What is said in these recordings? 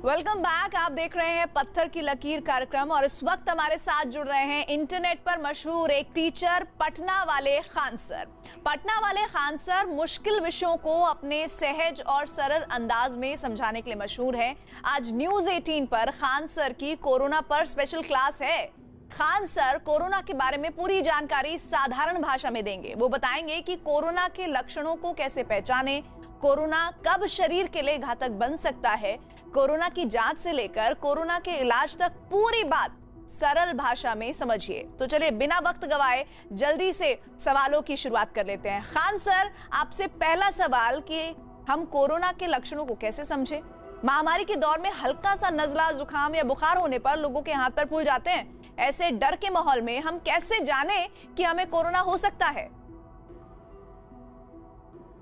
Welcome back. आप देख रहे हैं पत्थर की लकीर कार्यक्रम और इस वक्त हमारे साथ जुड़ रहे हैं इंटरनेट पर मशहूर एक टीचर पटना वाले खान सर। पटना वाले खान सर मुश्किल विषयों को अपने सहज और सरल अंदाज में समझाने के लिए मशहूर है। आज न्यूज़ 18 पर खान सर की कोरोना पर स्पेशल क्लास है। खान सर कोरोना के बारे में पूरी जानकारी साधारण भाषा में देंगे। वो बताएंगे कि कोरोना के लक्षणों को कैसे पहचाने, कोरोना कब शरीर के लिए घातक बन सकता है, कोरोना की जांच से लेकर कोरोना के इलाज तक पूरी बात सरल भाषा में समझिए। तो चलिए बिना वक्त गवाए जल्दी से सवालों की शुरुआत कर लेते हैं। खान सर, आपसे पहला सवाल कि हम कोरोना के लक्षणों को कैसे समझें? महामारी के दौर में हल्का सा नजला, जुकाम या बुखार होने पर लोगों के हाथ पैर फूल जाते हैं। ऐसे डर के माहौल में हम कैसे जाने कि हमें कोरोना हो सकता है?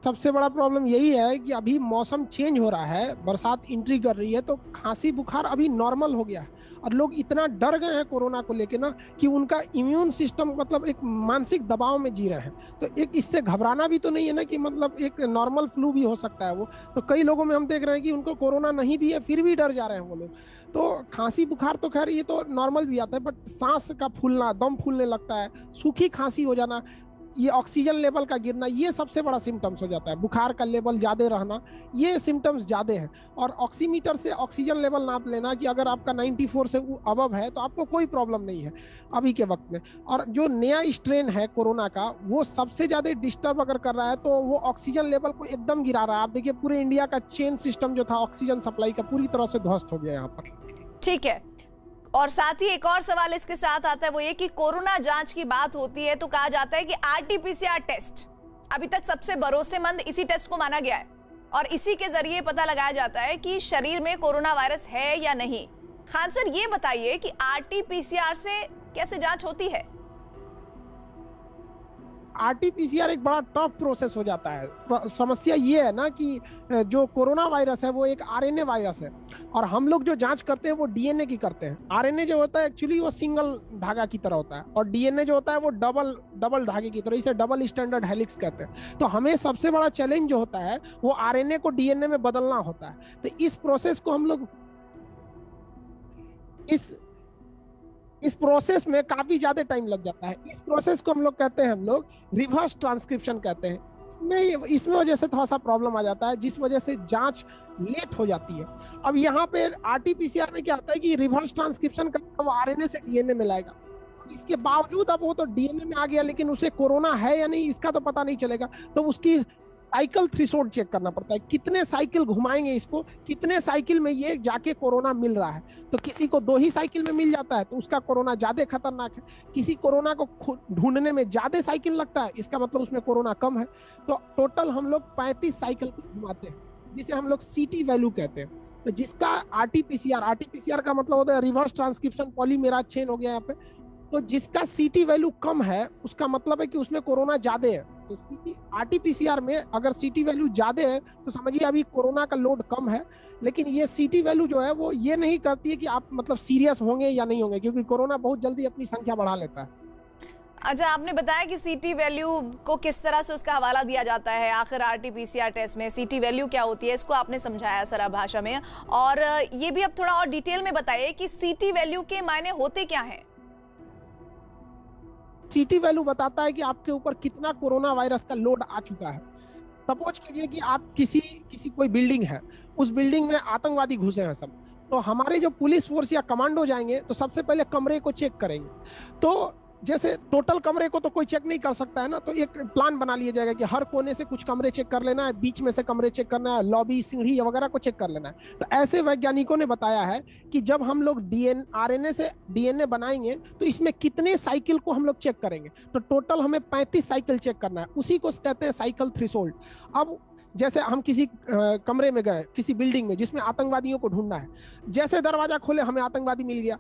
सबसे बड़ा प्रॉब्लम यही है कि अभी मौसम चेंज हो रहा है, बरसात एंट्री कर रही है, तो खांसी बुखार अभी नॉर्मल हो गया है और लोग इतना डर गए हैं कोरोना को लेके ना कि उनका इम्यून सिस्टम मतलब एक मानसिक दबाव में जी रहे हैं। तो एक इससे घबराना भी तो नहीं है ना कि मतलब एक नॉर्मल फ्लू भी हो सकता है वो। तो कई लोगों में हम देख रहे हैं कि उनको कोरोना नहीं भी है फिर भी डर जा रहे हैं वो लोग। तो खांसी बुखार तो खैर ये तो नॉर्मल भी आता है, बट सांस का फूलना, दम फूलने लगता है, सूखी खांसी हो जाना, ये ऑक्सीजन लेवल का गिरना, ये सबसे बड़ा सिम्टम्स हो जाता है। बुखार का लेवल ज़्यादा रहना, ये सिम्टम्स ज़्यादा हैं। और ऑक्सीमीटर से ऑक्सीजन लेवल नाप लेना कि अगर आपका 94 से अबव है तो आपको कोई प्रॉब्लम नहीं है अभी के वक्त में। और जो नया स्ट्रेन है कोरोना का, वो सबसे ज़्यादा डिस्टर्ब अगर कर रहा है तो वो ऑक्सीजन लेवल को एकदम गिरा रहा है। आप देखिए पूरे इंडिया का चेन सिस्टम जो था ऑक्सीजन सप्लाई का पूरी तरह से ध्वस्त हो गया यहाँ पर। ठीक है, और साथ ही एक और सवाल इसके साथ आता है, वो ये कि कोरोना जांच की बात होती है तो कहा जाता है कि आरटीपीसीआर टेस्ट अभी तक सबसे भरोसेमंद इसी टेस्ट को माना गया है और इसी के जरिए पता लगाया जाता है कि शरीर में कोरोना वायरस है या नहीं। खान सर, ये बताइए कि आरटीपीसीआर से कैसे जांच होती है? आरटीपीसीआर एक बड़ा टफ प्रोसेस हो जाता है। समस्या ये है ना कि जो कोरोना वायरस है वो एक आरएनए वायरस है और हम लोग जो जांच करते हैं वो डीएनए की करते हैं। आरएनए जो होता है एक्चुअली वो सिंगल धागा की तरह होता है और डीएनए जो होता है वो डबल धागे की तरह, इसे डबल स्टैंडर्ड हेलिक्स कहते हैं। तो हमें सबसे बड़ा चैलेंज जो होता है वो आरएनए को डीएनए में बदलना होता है। तो इस प्रोसेस को हम लोग इस प्रोसेस में काफी ज्यादा टाइम लग जाता है। इस प्रोसेस को हम लोग रिवर्स ट्रांसक्रिप्शन कहते हैं। इसमें वजह से थोड़ा सा प्रॉब्लम आ जाता है जिस वजह से जांच लेट हो जाती है। अब यहाँ पे आरटीपीसीआर में क्या होता है कि रिवर्स ट्रांसक्रिप्शन करके वो आरएनए से डीएनए में लाएगा। इसके बावजूद अब वो तो डीएनए में आ गया लेकिन उसे कोरोना है या नहीं इसका तो पता नहीं चलेगा। तो उसकी साइकिल थ्रेशोल्ड चेक करना पड़ता है, कितने साइकिल घुमाएंगे इसको, कितने साइकिल में ये जाके कोरोना मिल रहा है। तो किसी को 2 ही साइकिल में मिल जाता है तो उसका कोरोना ज्यादा खतरनाक है। किसी कोरोना को ढूंढने में ज्यादा साइकिल लगता है, इसका मतलब उसमें कोरोना कम है। तो टोटल हम लोग 35 साइकिल को घुमाते हैं जिसे हम लोग सीटी वैल्यू कहते हैं। तो जिसका आरटीपीसीआर का मतलब होता है रिवर्स ट्रांसक्रिप्शन पॉलीमेराज चेन हो गया यहाँ पे। तो जिसका सीटी वैल्यू कम है उसका मतलब है कि उसमें कोरोना ज्यादा है। तो आरटीपीसीआर में अगर सीटी वैल्यू ज्यादा है तो समझिए अभी कोरोना का लोड कम है। लेकिन ये सीटी वैल्यू जो है वो ये नहीं करती है कि आप मतलब सीरियस होंगे या नहीं होंगे, क्योंकि कोरोना बहुत जल्दी अपनी संख्या बढ़ा लेता है। अच्छा, आपने बताया कि सीटी वैल्यू को किस तरह से उसका हवाला दिया जाता है। आखिर आरटीपीसीआर टेस्ट में सीटी वैल्यू क्या होती है, इसको आपने समझाया सरल भाषा में। और ये भी अब थोड़ा और डिटेल में बताइए कि सीटी वैल्यू के मायने होते क्या हैं? सीटी वैल्यू बताता है कि आपके ऊपर कितना कोरोना वायरस का लोड आ चुका है। सपोज कीजिए कि आप किसी कोई बिल्डिंग है, उस बिल्डिंग में आतंकवादी घुसे हैं सब, तो हमारे जो पुलिस फोर्स या कमांडो जाएंगे तो सबसे पहले कमरे को चेक करेंगे। तो जैसे टोटल कमरे को तो कोई चेक नहीं कर सकता है ना, तो एक प्लान बना लिया जाएगा कि हर कोने से कुछ कमरे चेक कर लेना है, बीच में से कमरे चेक करना है, लॉबी, सीढ़ी वगैरह को चेक कर लेना है। तो ऐसे वैज्ञानिकों ने बताया है कि जब हम लोग आरएनए से डीएनए बनाएंगे तो इसमें कितने साइकिल को हम लोग चेक करेंगे। तो टोटल हमें 35 साइकिल चेक करना है, उसी को कहते हैं साइकिल थ्रेशोल्ड। अब जैसे हम किसी कमरे में गए, किसी बिल्डिंग में जिसमें आतंकवादियों को ढूंढना है, जैसे दरवाजा खोले हमें आतंकवादी मिल गया,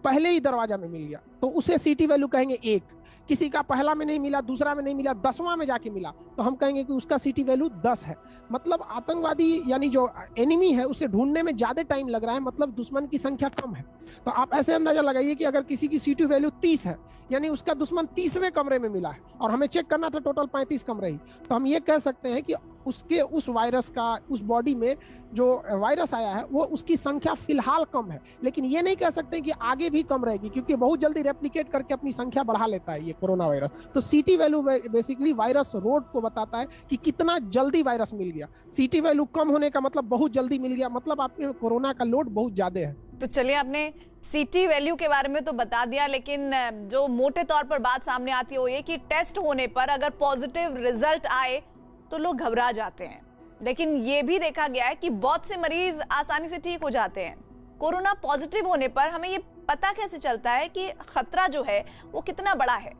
पहले ही दरवाजा में मिल गया, तो उसे सीटी वैल्यू कहेंगे 1। किसी का पहला में नहीं मिला, दूसरा में नहीं मिला, 10वां में जाके मिला, तो हम कहेंगे कि उसका सीटी वैल्यू 10 है। मतलब आतंकवादी यानी जो एनिमी है उसे ढूंढने में ज्यादा टाइम लग रहा है, मतलब दुश्मन की संख्या कम है। तो आप ऐसे अंदाजा लगाइए कि अगर किसी की सीटी वैल्यू 30 है, यानी उसका दुश्मन 30वें कमरे में मिला है, और हमें चेक करना था टोटल 35 कमरे ही, तो हम ये कह सकते हैं कि उसके उस वायरस का उस बॉडी में जो वायरस आया है वो उसकी संख्या फिलहाल कम है, लेकिन ये नहीं कह सकते कि आगे भी कम रहेगी, क्योंकि बहुत जल्दी रेप्लिकेट करके अपनी संख्या बढ़ा लेता है ये कोरोना वायरस। तो सीटी वैल्यू बेसिकली वायरस रोड को बताता है कि कितना जल्दी वायरस मिल गया। सीटी वैल्यू कम होने का मतलब बहुत जल्दी मिल गया, मतलब आपके कोरोना का लोड बहुत ज्यादा है। तो चलिए, आपने सीटी वैल्यू के बारे में तो बता दिया, लेकिन जो मोटे तौर पर बात सामने आती है वो ये कि टेस्ट होने पर अगर पॉजिटिव रिजल्ट आए तो लोग घबरा जाते हैं, लेकिन ये भी देखा गया है कि बहुत से मरीज आसानी से ठीक हो जाते हैं। कोरोना पॉजिटिव होने पर हमें ये पता कैसे चलता है कि खतरा जो है वो कितना बड़ा है?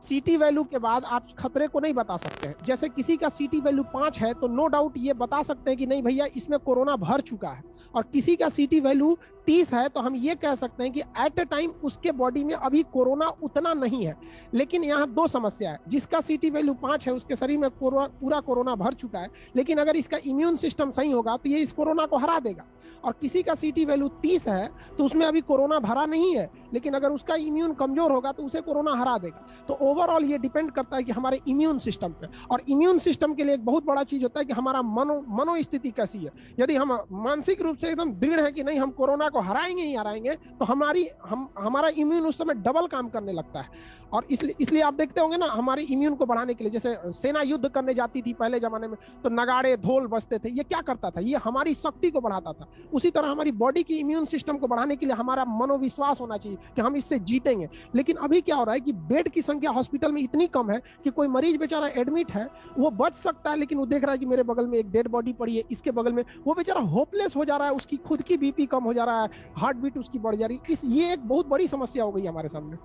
सीटी वैल्यू के बाद आप खतरे को नहीं बता सकते हैं। जैसे किसी का सीटी वैल्यू 5 है तो नो डाउट ये बता सकते हैं कि नहीं भैया इसमें कोरोना भर चुका है, और किसी का सीटी वैल्यू 30 है तो हम ये कह सकते हैं कि एट अ टाइम उसके बॉडी में अभी कोरोना उतना नहीं है। लेकिन यहाँ 2 समस्या है। जिसका सीटी वैल्यू 5 है उसके शरीर में पूरा कोरोना भर चुका है, लेकिन अगर इसका इम्यून सिस्टम सही होगा तो ये इस कोरोना को हरा देगा। और किसी का सीटी वैल्यू 30 है तो उसमें अभी कोरोना भरा नहीं है, लेकिन अगर उसका इम्यून कमजोर होगा तो उसे कोरोना हरा देगा। तो ओवरऑल ये डिपेंड करता है कि हमारे इम्यून सिस्टम पे, और इम्यून सिस्टम के लिए एक बहुत बड़ा चीज होता है कि हमारा मनोस्थिति कैसी है। यदि हम मानसिक रूप से एकदम दृढ़ है कि नहीं हम कोरोना को हराएंगे ही हराएंगे, तो हमारा इम्यून उस समय डबल काम करने लगता है। और इसलिए आप देखते होंगे ना, हमारे इम्यून को बढ़ाने के लिए, जैसे सेना युद्ध करने जाती थी पहले जमाने में, तो नगाड़े ढोल बजते थे। ये क्या करता था? ये हमारी शक्ति को बढ़ाता था। उसी तरह हमारी बॉडी की इम्यून सिस्टम को बढ़ाने के लिए हमारा मनोविश्वास होना चाहिए कि हम इससे जीतेंगे। लेकिन अभी क्या हो रहा है कि बेड की संख्या हॉस्पिटल में इतनी कम है कि कोई मरीज बेचारा एडमिट है, वो बच सकता है, लेकिन वो देख रहा है कि मेरे बगल में एक डेड बॉडी पड़ी है, इसके बगल में, वो बेचारा होपलेस हो जा रहा है, उसकी खुद की बीपी कम हो जा रहा है, हार्ट बीट उसकी बढ़ जा रही है। ये एक बहुत बड़ी समस्या हो गई हमारे सामने।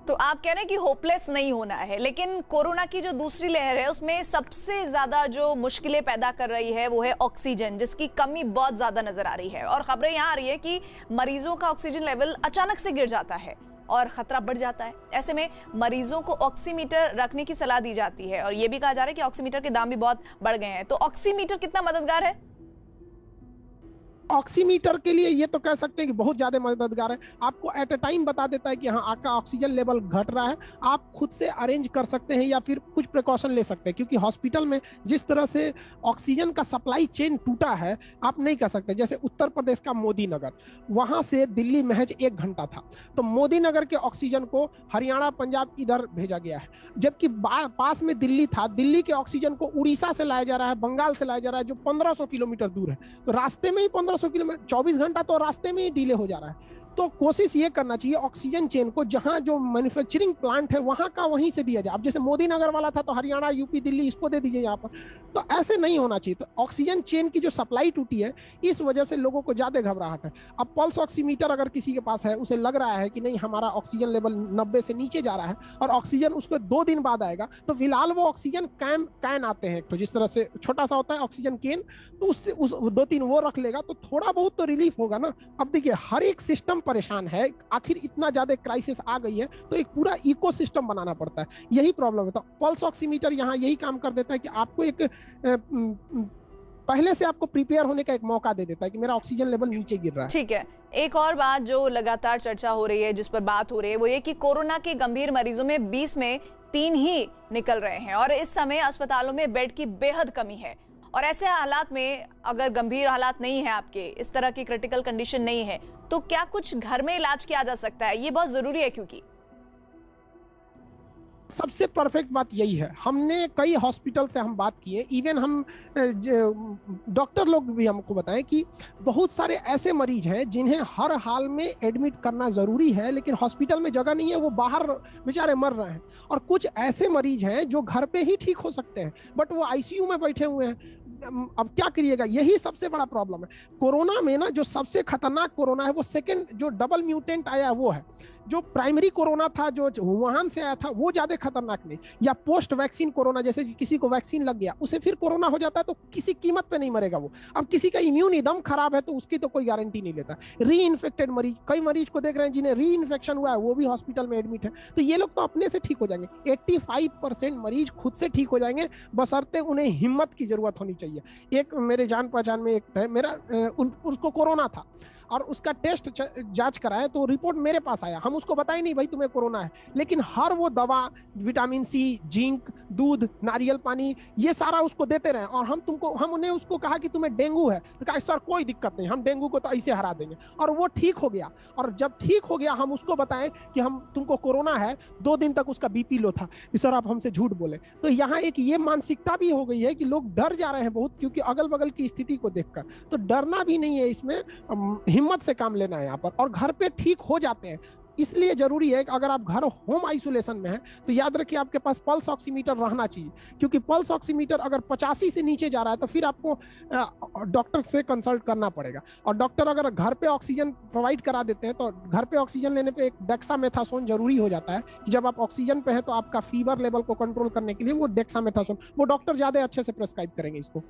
तो आप कह रहे हैं कि होपलेस नहीं होना है, लेकिन कोरोना की जो दूसरी लहर है उसमें सबसे ज्यादा जो मुश्किलें पैदा कर रही है वो है ऑक्सीजन, जिसकी कमी बहुत ज्यादा नजर आ रही है। और खबरें यहाँ आ रही है कि मरीजों का ऑक्सीजन लेवल अचानक से गिर जाता है और खतरा बढ़ जाता है। ऐसे में मरीजों को ऑक्सीमीटर रखने की सलाह दी जाती है, और ये भी कहा जा रहा है कि ऑक्सीमीटर के दाम भी बहुत बढ़ गए हैं। तो ऑक्सीमीटर कितना मददगार है? ऑक्सीमीटर के लिए ये तो कह सकते हैं कि बहुत ज्यादा मददगार है। आपको एट अ टाइम बता देता है कि हाँ आपका ऑक्सीजन लेवल घट रहा है। आप खुद से अरेंज कर सकते हैं या फिर कुछ प्रिकॉशन ले सकते हैं, क्योंकि हॉस्पिटल में जिस तरह से ऑक्सीजन का सप्लाई चेन टूटा है आप नहीं कर सकते। जैसे उत्तर प्रदेश का मोदी नगर, वहां से दिल्ली महज 1 घंटा था, तो मोदी नगर के ऑक्सीजन को हरियाणा पंजाब इधर भेजा गया है, जबकि पास में दिल्ली था। दिल्ली के ऑक्सीजन को उड़ीसा से लाया जा रहा है, बंगाल से लाया जा रहा है, जो 1500 किलोमीटर दूर है। तो रास्ते में ही 1500 किलोमीटर, 24 घंटा तो रास्ते में ही डिले हो जा रहा है। तो कोशिश ये करना चाहिए ऑक्सीजन चेन को, जहां जो मैन्युफैक्चरिंग प्लांट है वहां का वहीं से दिया जाए। अब जैसे मोदी नगर वाला था तो हरियाणा, यूपी, दिल्ली इसको दे दीजिए यहाँ पर, तो ऐसे नहीं होना चाहिए। तो ऑक्सीजन चेन की जो सप्लाई टूटी है इस वजह से लोगों को ज्यादा घबराहट है। अब पल्स ऑक्सीमीटर अगर किसी के पास है, उसे लग रहा है कि नहीं हमारा ऑक्सीजन लेवल 90 से नीचे जा रहा है और ऑक्सीजन उसको 2 दिन बाद आएगा, तो फिलहाल वो ऑक्सीजन कैन आते हैं, तो जिस तरह से छोटा सा होता है ऑक्सीजन केन, तो उससे 2-3 वो रख लेगा तो थोड़ा बहुत तो रिलीफ होगा ना। अब देखिए हर एक सिस्टम परेशान है, आखिर इतना ज्यादा क्राइसिस आ गई है तो एक पूरा इकोसिस्टम बनाना पड़ता है, यही प्रॉब्लम है। तो पल्स ऑक्सीमीटर यहाँ यही काम कर देता है कि आपको एक पहले से आपको प्रिपेयर होने का एक मौका दे देता है कि मेरा ऑक्सीजन लेवल नीचे गिर रहा है। ठीक है, एक और बात जो लगातार चर्चा हो रही है, जिस पर बात हो रही है, वो ये कि कोरोना के गंभीर मरीजों में 20 में 3 ही निकल रहे हैं और इस समय अस्पतालों में बेड की बेहद कमी है। और ऐसे हालात में अगर गंभीर हालात नहीं है, आपके इस तरह की क्रिटिकल कंडीशन नहीं है, तो क्या कुछ घर में इलाज किया जा सकता है? ये बहुत जरूरी है, क्योंकि सबसे परफेक्ट बात यही है। हमने कई हॉस्पिटल से हम बात किए, इवन हम डॉक्टर लोग भी हमको बताएं कि बहुत सारे ऐसे मरीज हैं जिन्हें हर हाल में एडमिट करना जरूरी है, लेकिन हॉस्पिटल में जगह नहीं है, वो बाहर बेचारे मर रहे हैं। और कुछ ऐसे मरीज हैं जो घर पे ही ठीक हो सकते हैं बट वो आईसीयू में बैठे हुए हैं। अब क्या करिएगा, यही सबसे बड़ा प्रॉब्लम है कोरोना में ना। जो सबसे खतरनाक कोरोना है वो सेकेंड जो डबल म्यूटेंट आया है वो है, जो प्राइमरी कोरोना था जो वुहान से आया था वो ज्यादा खतरनाक नहीं, या पोस्ट वैक्सीन कोरोना, जैसे किसी को वैक्सीन लग गया उसे फिर कोरोना हो जाता है तो किसी कीमत पे नहीं मरेगा वो। अब किसी का इम्यून एकदम खराब है तो उसकी तो कोई गारंटी नहीं लेता। री इन्फेक्टेड मरीज, कई मरीज को देख रहे हैं जिन्हें री इन्फेक्शन हुआ है वो भी हॉस्पिटल में एडमिट है, तो ये लोग तो अपने से ठीक हो जाएंगे। 85% मरीज खुद से ठीक हो जाएंगे, बशर्ते उन्हें हिम्मत की जरूरत होनी चाहिए। एक मेरे जान पहचान में एक है मेरा, उसको कोरोना था और उसका टेस्ट जांच कराया तो रिपोर्ट मेरे पास आया, हम उसको बताए नहीं भाई तुम्हें कोरोना है, लेकिन हर वो दवा, विटामिन सी, जिंक, दूध, नारियल पानी, ये सारा उसको देते रहे। और हम उन्हें उसको कहा कि तुम्हें डेंगू है, तो कहा सर कोई दिक्कत नहीं, हम डेंगू को तो ऐसे हरा देंगे, और वो ठीक हो गया। और जब ठीक हो गया हम उसको बताएं कि हम तुमको कोरोना है, 2 दिन तक उसका बीपी लो था, सर आप हमसे झूठ बोले। तो यहाँ एक ये मानसिकता भी हो गई है कि लोग डर जा रहे हैं बहुत, क्योंकि अगल बगल की स्थिति को देखकर। तो डरना भी नहीं है इसमें, हिम्मत से काम लेना है यहाँ पर, और घर पे ठीक हो जाते हैं। इसलिए जरूरी है कि अगर आप घर होम आइसोलेशन में हैं तो याद रखिए आपके पास पल्स ऑक्सीमीटर रहना चाहिए, क्योंकि पल्स ऑक्सीमीटर अगर 85 से नीचे जा रहा है तो फिर आपको डॉक्टर से कंसल्ट करना पड़ेगा। और डॉक्टर अगर घर पे ऑक्सीजन प्रोवाइड करा देते हैं तो घर पे ऑक्सीजन लेने पे एक डेक्सामेथासोन जरूरी हो जाता है कि जब आप ऑक्सीजन पे हैं तो आपका फीवर लेवल को कंट्रोल करने के लिए वो डेक्सामेथासोन, वो डॉक्टर ज्यादा अच्छे से प्रेस्क्राइब करेंगे इसको।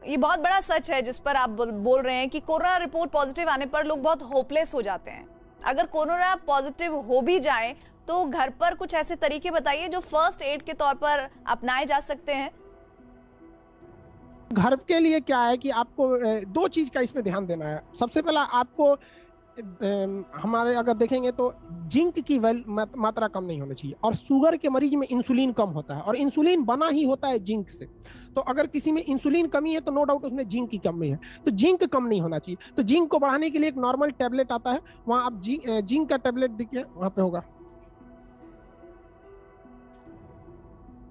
ये बहुत बड़ा सच है जिस पर आप बोल रहे हैं कि कोरोना रिपोर्ट पॉजिटिव आने पर लोग बहुत होपलेस हो जाते हैं। अगर कोरोना पॉजिटिव हो भी जाए तो घर पर कुछ ऐसे तरीके बताइए जो फर्स्ट एड के तौर पर अपनाए जा सकते हैं। घर के लिए क्या है कि आपको 2 चीज का इसमें ध्यान देना है। सबसे पहला आपको हमारे अगर देखेंगे तो जिंक की मात्रा कम नहीं होनी चाहिए, और शुगर के मरीज में इंसुलिन कम होता है, और इंसुलिन बना ही होता है जिंक से। तो अगर किसी में इंसुलिन कमी है तो नो डाउट उसमें जिंक की कमी है, तो जिंक कम नहीं होना चाहिए। तो जिंक को बढ़ाने के लिए एक नॉर्मल टैबलेट आता है, वहां आप जिंक का टैबलेट देखिए, वहां पे होगा,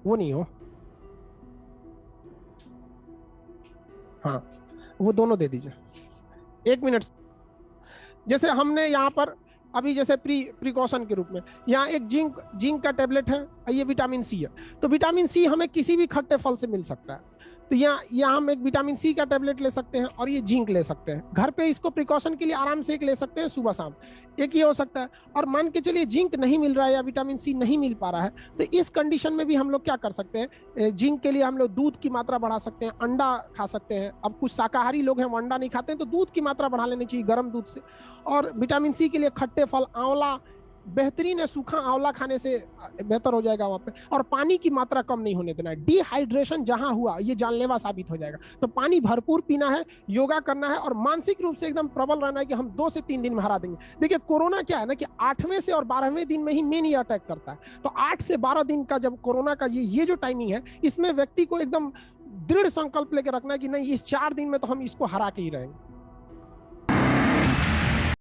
वो नहीं हो, हाँ वो दोनों दे दीजिए 1 मिनट। जैसे हमने यहाँ पर अभी जैसे प्रिकॉशन के रूप में यहाँ एक जिंक का टैबलेट है, ये विटामिन सी है, तो विटामिन सी हमें किसी भी खट्टे फल से मिल सकता है, तो यहाँ हम एक विटामिन सी का टैबलेट ले सकते हैं और ये जिंक ले सकते हैं। घर पे इसको प्रिकॉशन के लिए आराम से एक ले सकते हैं सुबह शाम, एक ये हो सकता है। और मान के चलिए जिंक नहीं मिल रहा है या विटामिन सी नहीं मिल पा रहा है, तो इस कंडीशन में भी हम लोग क्या कर सकते हैं, जिंक के लिए हम लोग दूध की मात्रा बढ़ा सकते हैं, अंडा खा सकते हैं। अब कुछ शाकाहारी लोग हैं वो अंडा नहीं खाते हैं, तो दूध की मात्रा बढ़ा लेनी चाहिए गर्म दूध से। और विटामिन सी के लिए खट्टे फल, आंवला बेहतरीन है, सूखा आंवला खाने से बेहतर हो जाएगा वहां पे। और पानी की मात्रा कम नहीं होने देना है, डिहाइड्रेशन जहां हुआ ये जानलेवा साबित हो जाएगा। तो पानी भरपूर पीना है, योगा करना है, और मानसिक रूप से एकदम प्रबल रहना है कि हम 2 से 3 दिन में हरा देंगे। देखिए कोरोना क्या है ना कि 8वें से और 12वें दिन में ही मेन ये अटैक करता है, तो 8 से 12 दिन का जब कोरोना का ये जो टाइमिंग है, इसमें व्यक्ति को एकदम दृढ़ संकल्प लेकर रखना है कि नहीं इस 4 दिन में तो हम इसको हरा के ही रहेंगे।